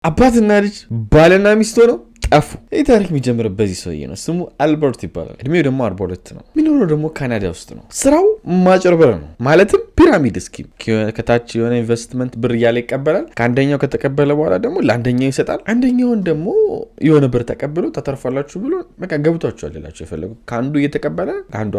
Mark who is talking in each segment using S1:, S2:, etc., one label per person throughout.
S1: አባትና ልጅ ባልና ሚስት ሆነው ጠፉ። ይህ ታሪክ የሚጀምረው በዚህ ሰውዬ ነው። ስሙ አልበርት ይባላል። እድሜው ደግሞ 42 ነው። የሚኖረው ደግሞ ካናዳ ውስጥ ነው። ስራው ማጭበርበር ነው። ማለትም ፒራሚድ ስኪም። ከታች የሆነ ኢንቨስትመንት ብር እያለ ይቀበላል። ከአንደኛው ከተቀበለ በኋላ ደግሞ ለአንደኛው ይሰጣል። አንደኛውን ደግሞ የሆነ ብር ተቀብሎ ተተርፏላችሁ ብሎ በቃ ገብቷቸዋል ሌላቸው የፈለጉ ከአንዱ እየተቀበለ አንዱ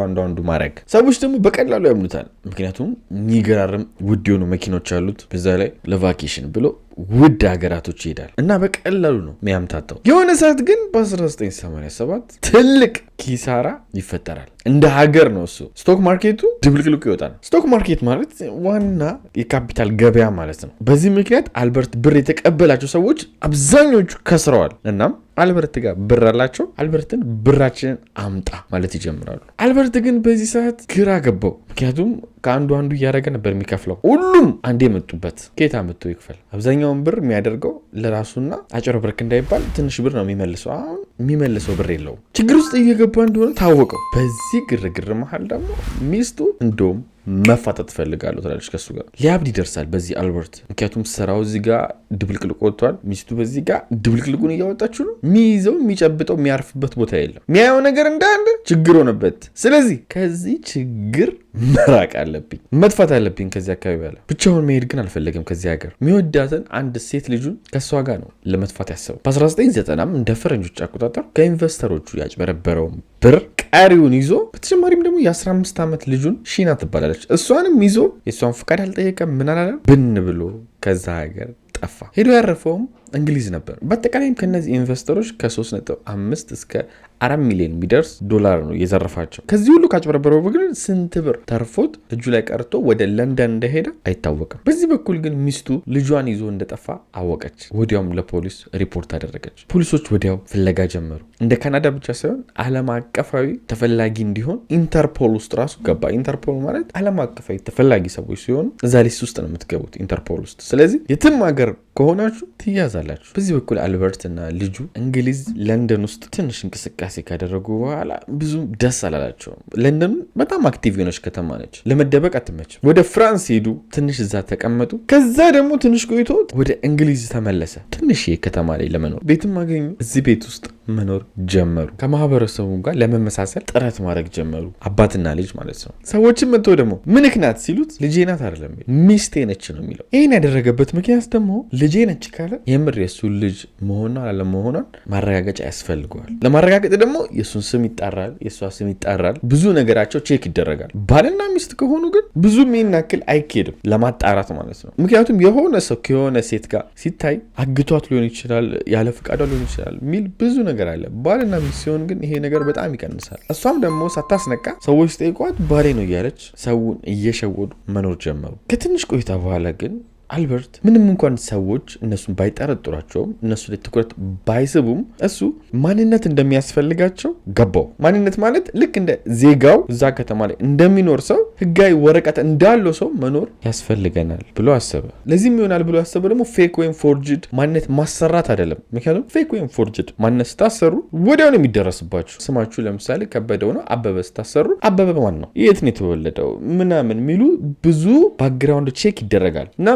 S1: ማድረግ። ሰዎች ደግሞ በቀላሉ ያምኑታል። ምክንያቱም የሚገራርም ውድ የሆኑ መኪኖች አሉት። በዛ ላይ ለቫኬሽን ብሎ ውድ ሀገራቶች ይሄዳል እና በቀላሉ ነው የሚያምታታው። የሆነ ሰዓት ግን በ1987 ትልቅ ኪሳራ ይፈጠራል። እንደ ሀገር ነው እሱ። ስቶክ ማርኬቱ ድብልቅልቁ ይወጣል። ስቶክ ማርኬት ማለት ዋና የካፒታል ገበያ ማለት ነው። በዚህ ምክንያት አልበርት ብር የተቀበላቸው ሰዎች አብዛኞቹ ከስረዋል። እናም አልበርት ጋር ብር አላቸው። አልበርትን ብራችንን አምጣ ማለት ይጀምራሉ። አልበርት ግን በዚህ ሰዓት ግራ ገባው። ምክንያቱም ከአንዱ እያደረገ ነበር የሚከፍለው። ሁሉም አንዴ መጡበት። ኬታ መጥቶ ይክፈል። አብዛኛውን ብር የሚያደርገው ለራሱና አጭበርብረክ እንዳይባል ትንሽ ብር ነው የሚመልሰው። አሁን የሚመልሰው ብር የለውም። ችግር ውስጥ እየገባ እንደሆነ ታወቀው። በዚህ ግርግር መሀል ደግሞ ሚስቱ እንደውም መፋታት ፈልጋለሁ ትላለች ከሱ ጋር። ሊያብድ ይደርሳል በዚህ አልበርት። ምክንያቱም ስራው እዚህ ጋር ድብልቅልቅ ወጥቷል። ሚስቱ በዚህ ጋር ድብልቅልቁን እያወጣችሁ ነው። የሚይዘው የሚጨብጠው የሚያርፍበት ቦታ የለም። የሚያየው ነገር እንዳለ ችግር ሆነበት። ስለዚህ ከዚህ ችግር መራቅ አለብኝ፣ መጥፋት አለብኝ ከዚህ አካባቢ ያለ። ብቻውን መሄድ ግን አልፈለገም ከዚህ ሀገር። የሚወዳትን አንድ ሴት ልጁን ከእሷ ጋር ነው ለመጥፋት ያሰበው። በ1990 እንደ ፈረንጆች አቆጣጠር ከኢንቨስተሮቹ ያጭበረበረውን ብር ቀሪውን ይዞ በተጨማሪም ደግሞ የ15 ዓመት ልጁን ሺና ትባላለች እሷንም ይዞ የእሷን ፈቃድ አልጠየቀም። ምን አላለም። ብን ብሎ ከዛ ሀገር ጠፋ። ሄዶ ያረፈውም እንግሊዝ ነበር። በአጠቃላይም ከነዚህ ኢንቨስተሮች ከ3.5 እስከ 4 ሚሊዮን የሚደርስ ዶላር ነው የዘረፋቸው። ከዚህ ሁሉ ካጭበረበረው ግን ስንት ብር ተርፎት እጁ ላይ ቀርቶ ወደ ለንደን እንደሄደ አይታወቅም። በዚህ በኩል ግን ሚስቱ ልጇን ይዞ እንደጠፋ አወቀች። ወዲያውም ለፖሊስ ሪፖርት አደረገች። ፖሊሶች ወዲያው ፍለጋ ጀመሩ። እንደ ካናዳ ብቻ ሳይሆን ዓለም አቀፋዊ ተፈላጊ እንዲሆን ኢንተርፖል ውስጥ ራሱ ገባ። ኢንተርፖል ማለት ዓለም አቀፋዊ ተፈላጊ ሰዎች ሲሆኑ እዛ ሊስት ውስጥ ነው የምትገቡት ኢንተርፖል ውስጥ። ስለዚህ የትም ሀገር ከሆናችሁ ትያዛላችሁ። በዚህ በኩል አልበርት እና ልጁ እንግሊዝ ለንደን ውስጥ ትንሽ እንቅስቃሴ ካደረጉ በኋላ ብዙ ደስ አላላቸውም። ለንደን በጣም አክቲቭ የሆነች ከተማ ነች። ለመደበቅ አትመችም። ወደ ፍራንስ ሄዱ፣ ትንሽ እዛ ተቀመጡ። ከዛ ደግሞ ትንሽ ቆይቶ ወደ እንግሊዝ ተመለሰ። ትንሽ ከተማ ላይ ለመኖር ቤትም አገኙ። እዚህ ቤት ውስጥ መኖር ጀመሩ። ከማህበረሰቡ ጋር ለመመሳሰል ጥረት ማድረግ ጀመሩ። አባትና ልጅ ማለት ነው። ሰዎችም መጥተው ደግሞ ምንክ ናት ሲሉት ልጄ ናት አይደለም ሚስቴ ነች ነው የሚለው። ይህን ያደረገበት ምክንያት ደግሞ ልጄ ነች ካለ የምር የሱ ልጅ መሆኗን አለመሆኗን ማረጋገጫ ያስፈልገዋል። ለማረጋገጥ ደግሞ የሱን ስም ይጣራል፣ የሷ ስም ይጣራል፣ ብዙ ነገራቸው ቼክ ይደረጋል። ባልና ሚስት ከሆኑ ግን ብዙ የሚናክል አይኬድም ለማጣራት ማለት ነው። ምክንያቱም የሆነ ሰው ከሆነ ሴት ጋር ሲታይ አግቷት ሊሆን ይችላል፣ ያለ ፍቃዷ ሊሆን ይችላል ሚል ብዙ ነገር አለ። ባልና ሚስት ሲሆን ግን ይሄ ነገር በጣም ይቀንሳል። እሷም ደግሞ ሳታስነቃ ሰዎች ጠይቋት ባሌ ነው እያለች ሰውን እየሸወዱ መኖር ጀመሩ። ከትንሽ ቆይታ በኋላ ግን አልበርት ምንም እንኳን ሰዎች እነሱን ባይጠረጥሯቸውም እነሱ ላይ ትኩረት ባይስቡም እሱ ማንነት እንደሚያስፈልጋቸው ገባው። ማንነት ማለት ልክ እንደ ዜጋው እዛ ከተማ ላይ እንደሚኖር ሰው ህጋዊ ወረቀት እንዳለው ሰው መኖር ያስፈልገናል ብሎ አሰበ። ለዚህም ይሆናል ብሎ ያሰበ ደግሞ ፌክ ወይም ፎርጅድ ማንነት ማሰራት አይደለም። ምክንያቱም ፌክ ወይም ፎርጅድ ማንነት ስታሰሩ ወዲያው ነው የሚደረስባችሁ። ስማችሁ ለምሳሌ ከበደው ነው አበበ ስታሰሩ አበበ ማን ነው፣ የት ነው የተወለደው ምናምን የሚሉ ብዙ ባክግራውንድ ቼክ ይደረጋል። እና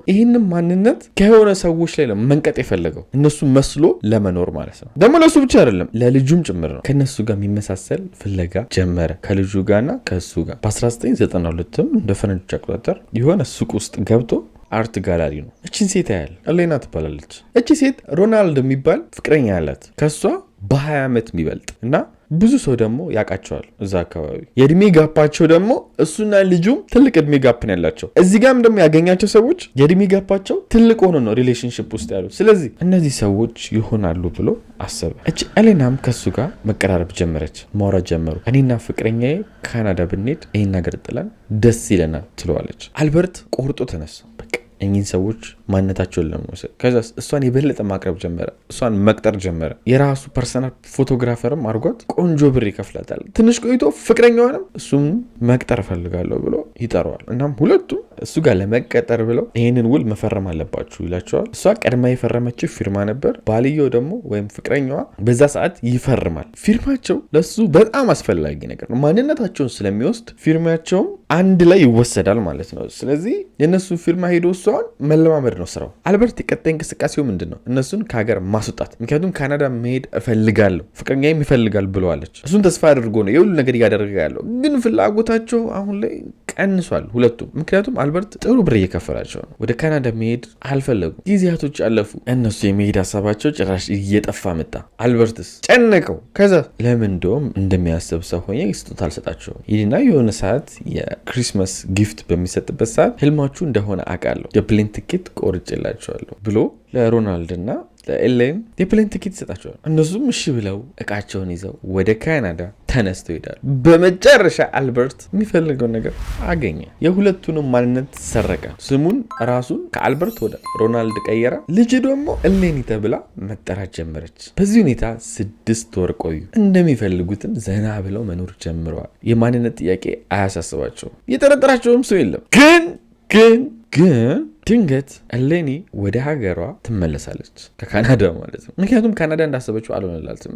S1: ይህንን ማንነት ከሆነ ሰዎች ላይ መንቀጥ የፈለገው እነሱ መስሎ ለመኖር ማለት ነው። ደግሞ ለሱ ብቻ አይደለም ለልጁም ጭምር ነው። ከነሱ ጋር የሚመሳሰል ፍለጋ ጀመረ ከልጁ ጋርና ከሱ ጋር። በ1992 እንደ ፈረንጆች አቆጣጠር የሆነ ሱቅ ውስጥ ገብቶ አርት ጋላሪ ነው። እቺን ሴት ያያል። አሌና ትባላለች። እቺ ሴት ሮናልድ የሚባል ፍቅረኛ ያላት ከሷ በ20 ዓመት የሚበልጥ እና ብዙ ሰው ደግሞ ያውቃቸዋል እዛ አካባቢ። የእድሜ ጋፓቸው ደግሞ እሱና ልጁም ትልቅ እድሜ ጋፕ ነው ያላቸው። እዚህ ጋርም ደግሞ ያገኛቸው ሰዎች የእድሜ ጋፓቸው ትልቅ ሆኖ ነው ሪሌሽንሽፕ ውስጥ ያሉት። ስለዚህ እነዚህ ሰዎች ይሆናሉ ብሎ አሰበ። እቺ ኤሌናም ከሱ ጋር መቀራረብ ጀመረች፣ ማውራት ጀመሩ። እኔና ፍቅረኛዬ ካናዳ ብንሄድ ይህን ነገር ጥለን ደስ ይለናል ትለዋለች። አልበርት ቆርጦ ተነሳ። እኚህን ሰዎች ማንነታቸውን ለመውሰድ ከዛ እሷን የበለጠ ማቅረብ ጀመረ። እሷን መቅጠር ጀመረ። የራሱ ፐርሰናል ፎቶግራፈርም አድርጓት ቆንጆ ብር ይከፍላታል። ትንሽ ቆይቶ ፍቅረኛዋንም እሱም መቅጠር እፈልጋለሁ ብሎ ይጠራዋል። እናም ሁለቱም እሱ ጋር ለመቀጠር ብለው ይህንን ውል መፈረም አለባችሁ ይላቸዋል። እሷ ቀድማ የፈረመችው ፊርማ ነበር። ባልየው ደግሞ ወይም ፍቅረኛዋ በዛ ሰዓት ይፈርማል። ፊርማቸው ለሱ በጣም አስፈላጊ ነገር ነው። ማንነታቸውን ስለሚወስድ ፊርማቸውም አንድ ላይ ይወሰዳል ማለት ነው። ስለዚህ የእነሱ ፊርማ ሄዶ እሷን መለማመድ ነው ስራው። አልበርት የቀጣይ እንቅስቃሴው ምንድን ነው? እነሱን ከሀገር ማስወጣት። ምክንያቱም ካናዳ መሄድ እፈልጋለሁ ፍቅረኛዬም ይፈልጋል ብለዋለች። እሱን ተስፋ አድርጎ ነው የሁሉ ነገር እያደረገ ያለው። ግን ፍላጎታቸው አሁን ላይ ቀንሷል ሁለቱም። ምክንያቱም አልበርት ጥሩ ብር እየከፈላቸው ነው። ወደ ካናዳ መሄድ አልፈለጉም። ጊዜያቶች አለፉ። እነሱ የመሄድ ሀሳባቸው ጭራሽ እየጠፋ መጣ። አልበርትስ ጨነቀው። ከዛ ለምን እንደውም እንደሚያስብ ሰው ሆኜ ስጦታ አልሰጣቸውም ይልና የሆነ ሰዓት የክሪስማስ ጊፍት በሚሰጥበት ሰዓት ህልማችሁ እንደሆነ አውቃለሁ የፕሌን ትኬት ቆርጬላቸዋለሁ ብሎ ለሮናልድ እና ለኤሌን የፕሌን ትኬት ይሰጣቸዋል። እነሱም እሺ ብለው እቃቸውን ይዘው ወደ ካናዳ ተነስተው ይሄዳሉ። በመጨረሻ አልበርት የሚፈልገውን ነገር አገኘ። የሁለቱንም ማንነት ሰረቀ። ስሙን ራሱን ከአልበርት ወደ ሮናልድ ቀየረ። ልጅ ደግሞ ኤሌኒ ተብላ መጠራት ጀመረች። በዚህ ሁኔታ 6 ወር ቆዩ። እንደሚፈልጉትም ዘና ብለው መኖር ጀምረዋል። የማንነት ጥያቄ አያሳስባቸውም። የጠረጠራቸውም ሰው የለም። ግን ድንገት ኤሌኒ ወደ ሀገሯ ትመለሳለች፣ ከካናዳ ማለት ነው። ምክንያቱም ካናዳ እንዳሰበችው አልሆነላትም።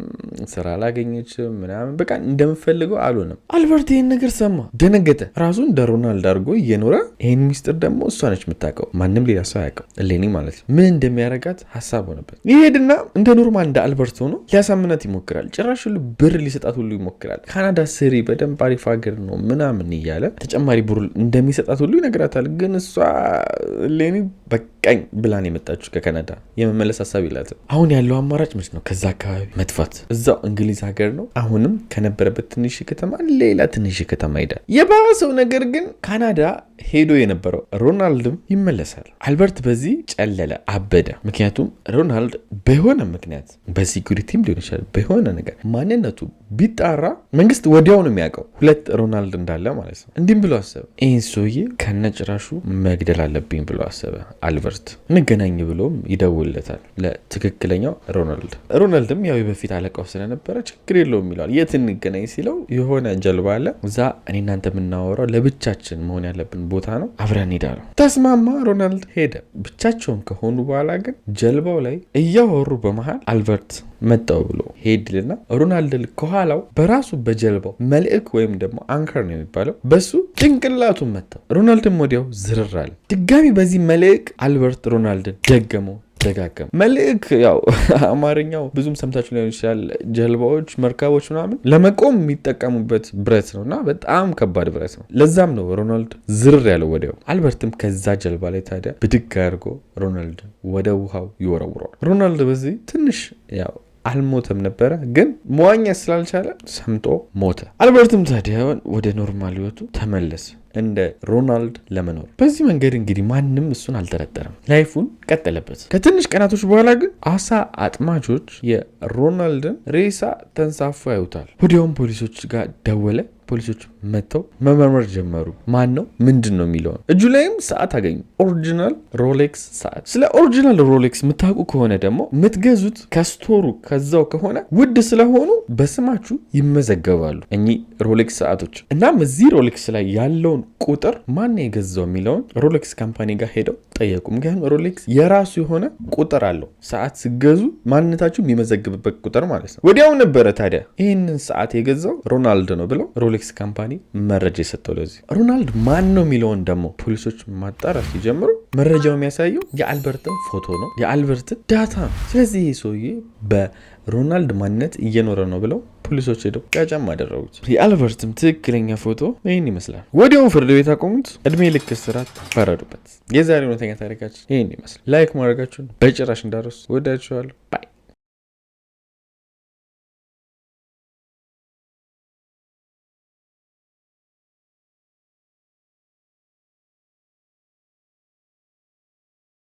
S1: ስራ አላገኘችም ምናምን፣ በቃ እንደምፈልገው አልሆነም። አልበርት ይህን ነገር ሰማ፣ ደነገጠ። ራሱ እንደ ሮናልድ አድርጎ እየኖረ ይህን ሚስጥር ደግሞ እሷ ነች የምታውቀው፣ ማንም ሌላ ሰው አያውቅም። ኤሌኒ ማለት ነው። ምን እንደሚያደርጋት ሀሳብ ሆነበት። ይሄድና እንደ ኖርማል እንደ አልበርት ሆኖ ሊያሳምናት ይሞክራል። ጭራሽ ሁሉ ብር ሊሰጣት ሁሉ ይሞክራል። ካናዳ ስሪ፣ በደንብ አሪፍ ሀገር ነው ምናምን እያለ ተጨማሪ ብር እንደሚሰጣት ሁሉ ይነግራታል። ግን እሷ ኤሌኒ በቃኝ ብላን የመጣችሁ ከካናዳ የመመለስ ሀሳብ ይላትም። አሁን ያለው አማራጭ ምንድን ነው? ከዛ አካባቢ መጥፋት። እዛው እንግሊዝ ሀገር ነው። አሁንም ከነበረበት ትንሽ ከተማ ሌላ ትንሽ ከተማ ሄዳል። የባሰው ነገር ግን ካናዳ ሄዶ የነበረው ሮናልድም ይመለሳል። አልበርት በዚህ ጨለለ፣ አበደ። ምክንያቱም ሮናልድ በሆነ ምክንያት በሲኩሪቲም ሊሆን ይችላል በሆነ ነገር ማንነቱ ቢጣራ መንግስት ወዲያው ነው የሚያውቀው 2 ሮናልድ እንዳለ ማለት ነው። እንዲህም ብሎ አሰበ፣ ይህን ሰውዬ ከነጭራሹ መግደል አለብኝ ብሎ አሰበ። አልበርት እንገናኝ ብሎም ይደውልለታል ለትክክለኛው ሮናልድ። ሮናልድም ያው በፊት አለቃው ስለነበረ ችግር የለውም ይለዋል። የት እንገናኝ ሲለው የሆነ ጀልባ አለ፣ እዛ እኔ እናንተ የምናወራው ለብቻችን መሆን ያለብን ቦታ ነው፣ አብረን ሄዳለሁ። ተስማማ። ሮናልድ ሄደ። ብቻቸውን ከሆኑ በኋላ ግን ጀልባው ላይ እያወሩ በመሃል አልበርት መጣው ብሎ ሄድልና ሮናልድ ከኋላው በራሱ በጀልባው መልእክ ወይም ደግሞ አንከር ነው የሚባለው በሱ ጭንቅላቱን መታው። ሮናልድም ወዲያው ዝርር አለ። ድጋሚ በዚህ መልእክ አልበርት ሮናልድን ደገመው። መልእክ ያው አማርኛው ብዙም ሰምታችሁ ሊሆን ይችላል። ጀልባዎች፣ መርከቦች ምናምን ለመቆም የሚጠቀሙበት ብረት ነው እና በጣም ከባድ ብረት ነው። ለዛም ነው ሮናልድ ዝርር ያለው ወዲያው። አልበርትም ከዛ ጀልባ ላይ ታዲያ ብድግ አድርጎ ሮናልድ ወደ ውሃው ይወረውረዋል። ሮናልድ በዚህ ትንሽ ያው አልሞተም ነበረ፣ ግን መዋኘት ስላልቻለ ሰምጦ ሞተ። አልበርትም ታዲያ ወደ ኖርማል ህይወቱ ተመለሰ እንደ ሮናልድ ለመኖር። በዚህ መንገድ እንግዲህ ማንም እሱን አልጠረጠረም፣ ላይፉን ቀጠለበት። ከትንሽ ቀናቶች በኋላ ግን አሳ አጥማጆች የሮናልድን ሬሳ ተንሳፎ ያዩታል። ወዲያውም ፖሊሶች ጋር ደወለ። ፖሊሶች መጥተው መመርመር ጀመሩ። ማን ነው ምንድን ነው የሚለውን። እጁ ላይም ሰዓት አገኙ፣ ኦሪጂናል ሮሌክስ ሰዓት። ስለ ኦሪጂናል ሮሌክስ የምታውቁ ከሆነ ደግሞ የምትገዙት ከስቶሩ ከዛው ከሆነ ውድ ስለሆኑ በስማችሁ ይመዘገባሉ እኚህ ሮሌክስ ሰዓቶች። እናም እዚህ ሮሌክስ ላይ ያለውን ቁጥር ማን የገዛው የሚለውን ሮሌክስ ካምፓኒ ጋር ሄደው ጠየቁ። ምክንያቱም ሮሌክስ የራሱ የሆነ ቁጥር አለው። ሰዓት ስገዙ ማንነታችሁ የሚመዘግብበት ቁጥር ማለት ነው። ወዲያው ነበረ ታዲያ ይህንን ሰዓት የገዛው ሮናልድ ነው ብለው ሮሌክስ ካምፓኒ መረጃ የሰጠው። ለዚህ ሮናልድ ማን ነው የሚለውን ደግሞ ፖሊሶች ማጣራት ሲጀምሩ መረጃው የሚያሳየው የአልበርትን ፎቶ ነው፣ የአልበርትን ዳታ ነው። ስለዚህ ይህ ሰውዬ በሮናልድ ማንነት እየኖረ ነው ብለው ፖሊሶች ሄደው ቀጨም አደረጉት። የአልበርትም ትክክለኛ ፎቶ ይህን ይመስላል። ወዲያው ፍርድ ቤት አቆሙት፣ እድሜ ልክ እስራት ፈረዱበት። የዛሬ እውነተኛ ታሪካችን ይህን ይመስላል። ላይክ ማድረጋችሁን በጭራሽ እንዳረሱ። ወዳችኋለሁ። ባይ